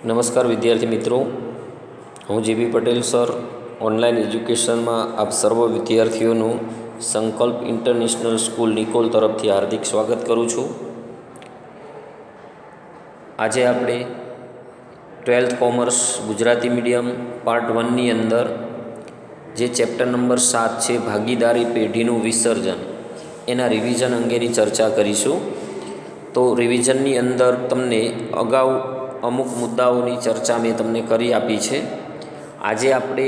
નમસ્કાર વિદ્યાર્થી મિત્રો, હું જીબી પટેલ સર ઓનલાઈન એજ્યુકેશનમાં આપ સર્વ વિદ્યાર્થીઓનું સંકલ્પ ઇન્ટરનેશનલ સ્કૂલ નિકોલ તરફથી હાર્દિક સ્વાગત કરું છું. આજે આપણે 12th commerce Gujarati medium part 1ની અંદર જે ચેપ્ટર નંબર 7 છે ભાગીદારી પેઢીનું વિસર્જન, એના રિવિઝન અંગેની ચર્ચા કરીશું. તો રિવિઝનની અંદર તમને અગાઉ અમુક મુદ્દાઓની ચર્ચા મેં તમને કરી આપી છે. આજે આપણે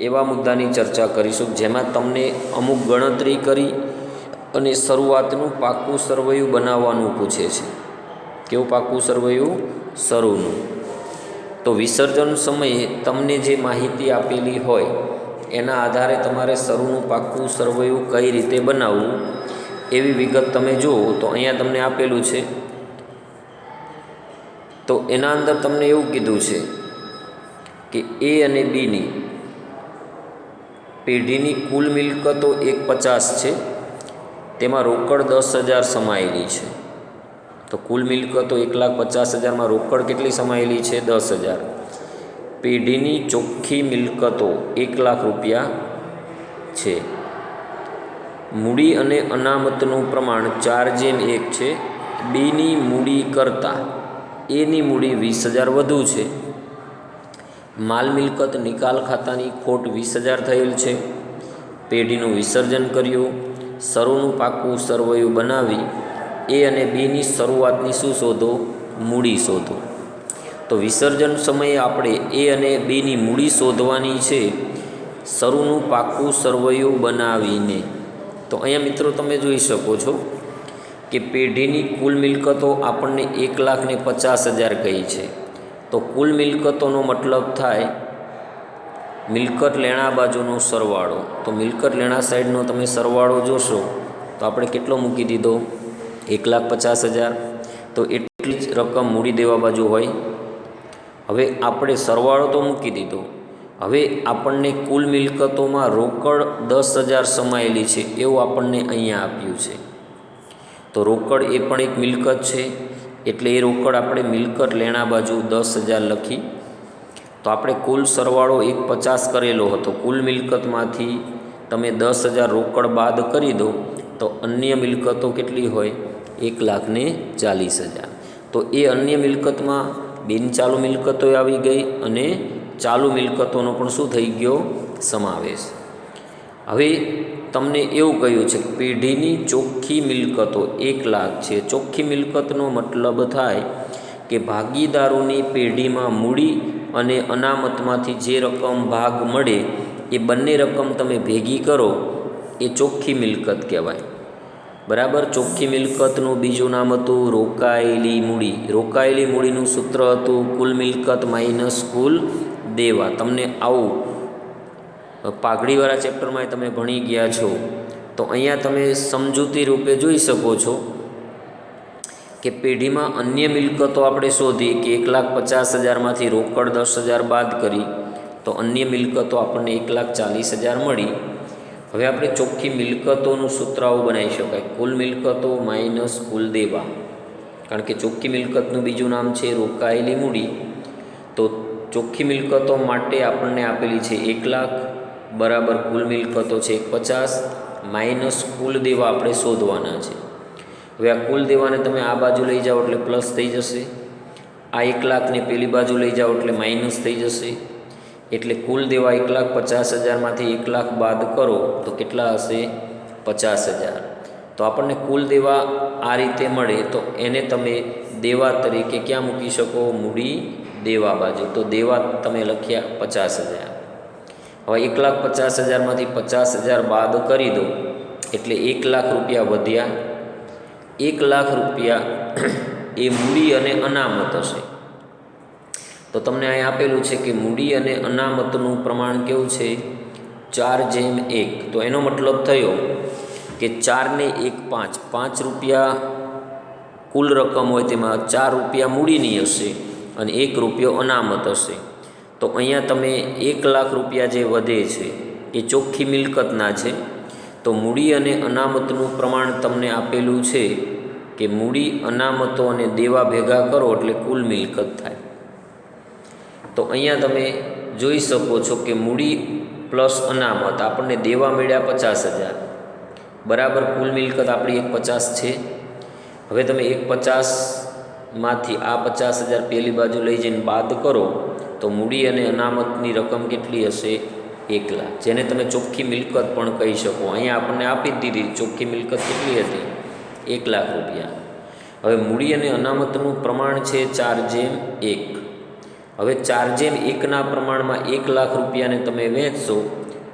એવા મુદ્દાની ચર્ચા કરીશું જેમાં તમને અમુક ગણતરી કરી અને શરૂઆતનું પાકું સરવૈયું બનાવવાનું પૂછે છે. કેવું પાકું સરવૈયું? શરૂનું. તો વિસર્જન સમયે તમને જે માહિતી આપેલી હોય એના આધારે તમારે શરૂનું પાકું સરવૈયું કઈ રીતે બનાવવું એવી વિગત તમે જુઓ તો અહીંયા તમને આપેલું છે. તો એના અંદર તમને એવું કીધું છે કે એ અને બીની પેઢીની કુલ મિલકતો 150 છે, તેમાં રોકડ 10,000 સમાયેલી છે. તો કુલ મિલકતો 1,50,000માં રોકડ કેટલી સમાયેલી છે? 10,000. પેઢીની ચોખ્ખી મિલકતો 1,00,000 રૂપિયા છે. મૂડી અને અનામતનું પ્રમાણ 4:1 છે. બીની મૂડી કરતાં એની મૂડી 20,000 વધુ છે. માલ મિલકત નિકાલ ખાતાની ખોટ 20,000 થયેલ છે. પેઢીનું વિસર્જન કર્યું. શરૂનું પાકું સરવૈયું બનાવી એ અને બીની શરૂઆતની શું શોધો? મૂડી શોધો. તો વિસર્જન સમયે આપણે એ અને બીની મૂડી શોધવાની છે શરૂનું પાકું સરવૈયું બનાવીને. તો અહીંયા મિત્રો તમે જોઈ શકો છો કે પેઢીની કુલ મિલકતો આપણને 1,50,000 કહી છે. તો કુલ મિલકતોનો મતલબ થાય મિલકત લેણા બાજુનો સરવાળો. તો મિલકત લેણા સાઈડનો તમે સરવાળો જોશો તો આપણે કેટલો મૂકી દીધો? 1,50,000. તો એટલી જ રકમ મૂડી દેવા બાજુ હોય. હવે આપણે સરવાળો તો મૂકી દીધો. હવે આપણને કુલ મિલકતોમાં રોકડ 10,000 સમાયેલી છે એવું આપણને અહીંયા આપ્યું છે. તો રોકડ એ પણ એક મિલકત છે, એટલે એ રોકડ આપણે મિલકત લેણા બાજુ 10,000 લખી. તો આપણે કુલ સરવાળો 150 કરેલો હતો. કુલ મિલકતમાંથી તમે 10,000 રોકડ બાદ કરી દો તો અન્ય મિલકતો કેટલી હોય? 1,40,000. તો એ અન્ય મિલકતમાં બિનચાલુ મિલકતો આવી ગઈ અને ચાલુ મિલકતોનો પણ શું થઈ ગયો? સમાવેશ. હવે તમને એવું કહ્યું છે કે પેઢીની ચોખ્ખી મિલકતો 1,00,000 છે. ચોખ્ખી મિલકતનો મતલબ થાય કે ભાગીદારોની પેઢીમાં મૂડી અને અનામતમાંથી જે રકમ ભાગ મળે એ બંને રકમ તમે ભેગી કરો એ ચોખ્ખી મિલકત કહેવાય. બરાબર. ચોખ્ખી મિલકતનું બીજું નામ હતું રોકાયેલી મૂડી. રોકાયેલી મૂડીનું સૂત્ર હતું કુલ મિલકત માઇનસ કુલ દેવા. તમને આવું પાઘડીવાળા ચેપ્ટરમાં તમે ભણી ગયા છો. તો અહીંયા તમે સમજૂતી રૂપે જોઈ શકો છો કે પેઢીમાં અન્ય મિલકતો આપણે શોધી કે 1,50,000માંથી રોકડ 10,000 બાદ કરી તો અન્ય મિલકતો આપણને 1,40,000 મળી. હવે આપણે ચોખ્ખી મિલકતોનું સૂત્ર આવું બનાવી શકાય, કુલ મિલકતો માઇનસ કુલ દેવા. કારણ કે ચોખ્ખી મિલકતનું બીજું નામ છે રોકાયેલી મૂડી. તો ચોખ્ખી મિલકતો માટે આપણને આપેલી છે 1,00,000 બરાબર કુલ મિલકતો છે 150 માઇનસ કુલ દેવા આપણે શોધવાના છે. હવે આ કુલ દેવાને તમે આ બાજુ લઈ જાઓ એટલે પ્લસ થઈ જશે. આ 1,00,000ને પેલી બાજુ લઈ જાઓ એટલે માઇનસ થઈ જશે. એટલે કુલ દેવા 1,50,000માંથી 1,00,000 બાદ કરો તો કેટલા હશે? 50,000. તો આપણને કુલ દેવા આ રીતે મળે તો એને તમે દેવા તરીકે ક્યાં મૂકી શકો? મૂડી દેવા બાજુ. તો દેવા તમે લખ્યા 50,000. હવે 1,50,000માંથી 50,000 બાદ કરી દો એટલે 1,00,000 રૂપિયા વધ્યા. 1,00,000 રૂપિયા એ મૂડી અને અનામત હશે. તો તમને અહીં આપેલું છે કે મૂડી અને અનામતનું પ્રમાણ કેવું છે? 4:1. તો એનો મતલબ થયો કે 4 ને 1 5. 5 રૂપિયા કુલ રકમ હોય તેમાં 4 રૂપિયા મૂડીની હશે અને 1 રૂપિયો અનામત હશે. તો અહીંયા તમે 1,00,000 રૂપિયા જે વધે છે એ ચોખ્ખી મિલકતના છે. તો મૂડી અને અનામતનું પ્રમાણ તમને આપેલું છે કે મૂડી અનામતો અને દેવા ભેગા કરો એટલે કુલ મિલકત થાય. તો અહીંયા તમે જોઈ શકો છો કે મૂડી પ્લસ અનામત આપણને દેવા મળ્યા 50,000 બરાબર કુલ મિલકત આપણી 150 છે. હવે તમે 150માંથી આ 50,000 પહેલી બાજુ લઈ જઈને બાદ કરો તો મૂડી અને અનામતની રકમ કેટલી હશે? 1 લાખ, જેને તમે ચોખ્ખી મિલકત પણ કહી શકો. અહીંયા આપણને આપી જ દીધી. ચોખ્ખી મિલકત કેટલી હતી? 1 લાખ રૂપિયા. હવે મૂડી અને અનામતનું પ્રમાણ છે 4:1. હવે 4:1ના પ્રમાણમાં 1 લાખ રૂપિયાને તમે વહેંચશો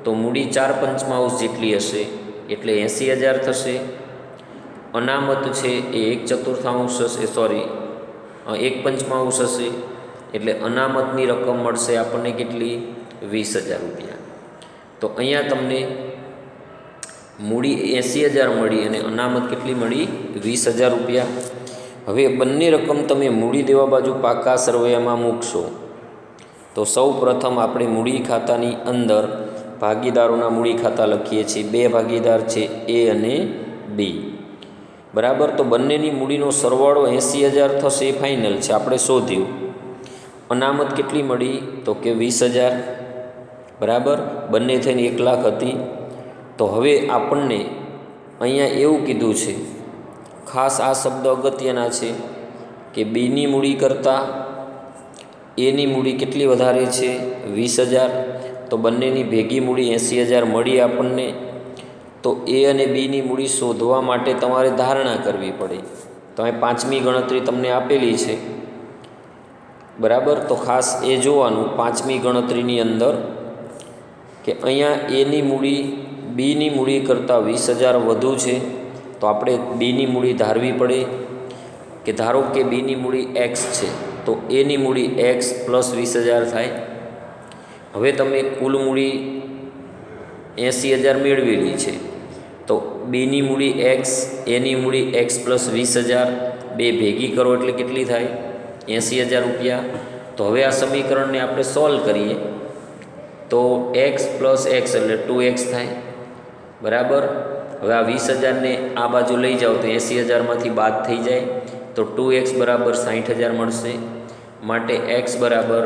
તો મૂડી 4/5 જેટલી હશે, એટલે 80,000 થશે. અનામત છે એ 1/4 હશે, 1/5 હશે, એટલે અનામતની રકમ મળશે આપણને કેટલી? 20,000 રૂપિયા. તો અહીંયા તમને મૂડી 80,000 મળી અને અનામત કેટલી મળી? 20,000 રૂપિયા. હવે બંને રકમ તમે મૂડી દેવા બાજુ પાકા સરવૈયામાં મૂકશો તો સૌ પ્રથમ આપણે મૂડી ખાતાની અંદર ભાગીદારોના મૂડી ખાતા લખીએ છીએ. 2 ભાગીદાર છે એ અને બી, બરાબર. તો બંનેની મૂડીનો સરવાળો 80,000 થશે એ ફાઇનલ છે, આપણે શોધ્યું. અનામત કેટલી મળી? તો કે 20,000, બરાબર. બંને થઈને 1 લાખ હતી. તો હવે આપણને અહીંયા એવું કીધું છે, ખાસ આ શબ્દ અગત્યના છે કે બીની મૂડી કરતાં એની મૂડી કેટલી વધારે છે? 20,000. તો બંનેની ભેગી મૂડી 80,000 મળી આપણને. તો એ અને બીની મૂડી શોધવા માટે તમારે ધારણા કરવી પડે. તમે 5મી ગણતરી તમને આપેલી છે, બરાબર. તો ખાસ એ જોવાનું 5મી ગણતરીની અંદર કે અહીંયા એની મૂડી બીની મૂડી કરતાં 20,000 વધુ છે. તો આપણે બીની મૂડી ધારવી પડે કે ધારો કે બીની મૂડી એક્સ છે તો એની મૂડી એક્સ પ્લસ 20,000 થાય. હવે તમે કુલ મૂડી 80,000 મેળવેલી છે તો બીની મૂડી એક્સ, એની મૂડી એક્સ પ્લસ 20,000 બે ભેગી કરો એટલે કેટલી થાય? 80,000 રૂપિયા. તો હવે આ સમીકરણને આપણે સોલ્વ કરીએ તો એક્સ પ્લસ એક્સ એટલે 2x થાય, બરાબર. હવે આ 20,000ને આ બાજુ લઈ જાઓ તો 80,000માંથી બાદ થઈ જાય તો 2x બરાબર 60,000 મળશે. માટે x બરાબર,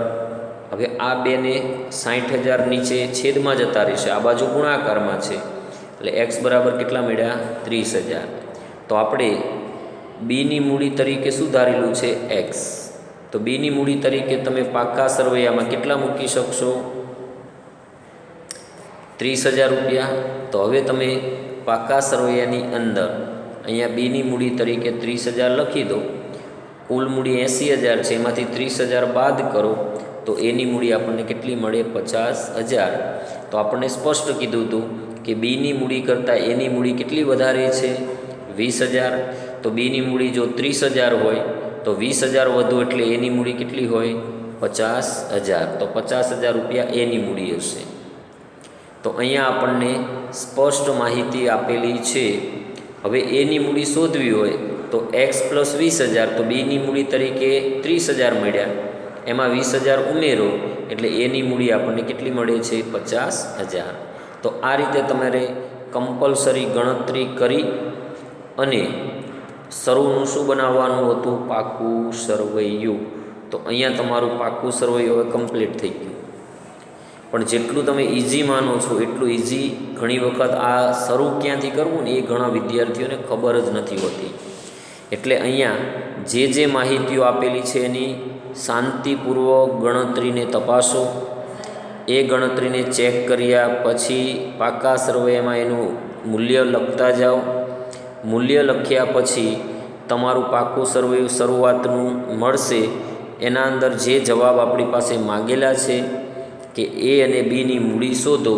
હવે આ બેને 60,000 નીચે છેદમાં જતા રહેશે, આ બાજુ ગુણાકારમાં છે એટલે x બરાબર કેટલા મળ્યા? 30,000. તો આપણે બીની મૂડી તરીકે શું ધારેલું છે? x. તો બીની મૂડી તરીકે તમે પાકા સરવૈયામાં કેટલા મૂકી શકશો? 30,000 રૂપિયા. તો હવે તમે પાકા સરવૈયાની અંદર અહીંયા બીની મૂડી તરીકે 30,000 લખી દો. કુલ મૂડી 80,000 છે, એમાંથી 30,000 બાદ કરો તો એની મૂડી આપણને કેટલી મળે? 50,000. તો આપણને સ્પષ્ટ કીધું હતું કે બીની મૂડી કરતાં એની મૂડી કેટલી વધારે છે? 20,000. તો બીની મૂડી જો 30,000 હોય તો 20,000 વધુ એટલે એની મૂડી કેટલી હોય? 50,000. તો 50,000 રૂપિયા એની મૂડી હશે. તો અહીંયા આપણને સ્પષ્ટ માહિતી આપેલી છે. હવે એની મૂડી શોધવી હોય તો એક્સ પ્લસ 20,000, તો બીની મૂડી તરીકે 30,000 મળ્યા, એમાં 20,000 ઉમેરો એટલે એની મૂડી આપણને કેટલી મળે છે? 50,000. તો આ રીતે તમારે કમ્પલસરી ગણતરી કરી અને સરવનું શું બનાવવાનું હતું? પાકું સરવૈયું. તો અહીંયા તમારું પાકું સરવૈયું હવે કમ્પ્લીટ થઈ ગયું. પણ જેટલું તમે ઇઝી માનો છો એટલું ઇઝી ઘણી વખત આ શરૂ ક્યાંથી કરવું ને એ ઘણા વિદ્યાર્થીઓને ખબર જ નથી હોતી. એટલે અહીંયા જે માહિતીઓ આપેલી છે એની શાંતિપૂર્વક ગણતરીને તપાસો. એ ગણતરીને ચેક કર્યા પછી પાકા સરવૈયામાં એનું મૂલ્ય લખતા જાઓ. મૂલ્ય લખ્યા પછી તમારું પાકું સરવૈયું શરૂઆતનું મળશે, એના અંદર જે જવાબ આપણી પાસે માગેલા છે કે એ અને બીની મૂડી શોધો,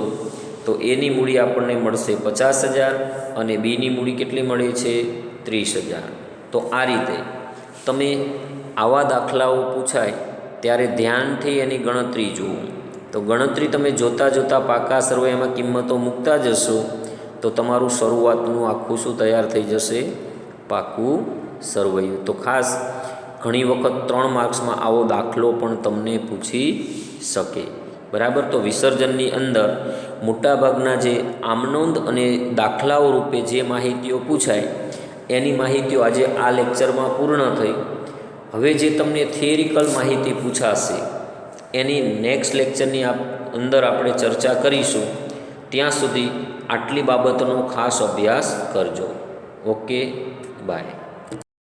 તો એની મૂડી આપણને મળશે 50,000 અને બીની મૂડી કેટલી મળે છે? 30,000. તો આ રીતે તમે આવા દાખલાઓ પૂછાય ત્યારે ધ્યાનથી એની ગણતરી જુઓ. તો ગણતરી તમે જોતાં પાકા સરવૈયામાં કિંમતો મૂકતા જશો તો તમારું શરૂઆતનું આખું શું તૈયાર થઈ જશે? પાકું સરવૈયું. તો ખાસ ઘણી વખત 3 માર્ક્સમાં આવો દાખલો પણ તમને પૂછી શકે, બરાબર. તો વિસર્જનની અંદર મોટાભાગના જે આમનોંધ અને દાખલાઓ રૂપે જે માહિતીઓ પૂછાય એની માહિતીઓ આજે આ લેક્ચરમાં પૂર્ણ થઈ. હવે જે તમને થિયરિકલ માહિતી પૂછાશે એની નેક્સ્ટ લેક્ચરની અંદર આપણે ચર્ચા કરીશું. ત્યાં સુધી આટલી બાબતોનો ખાસ અભ્યાસ કરજો. Okay, by.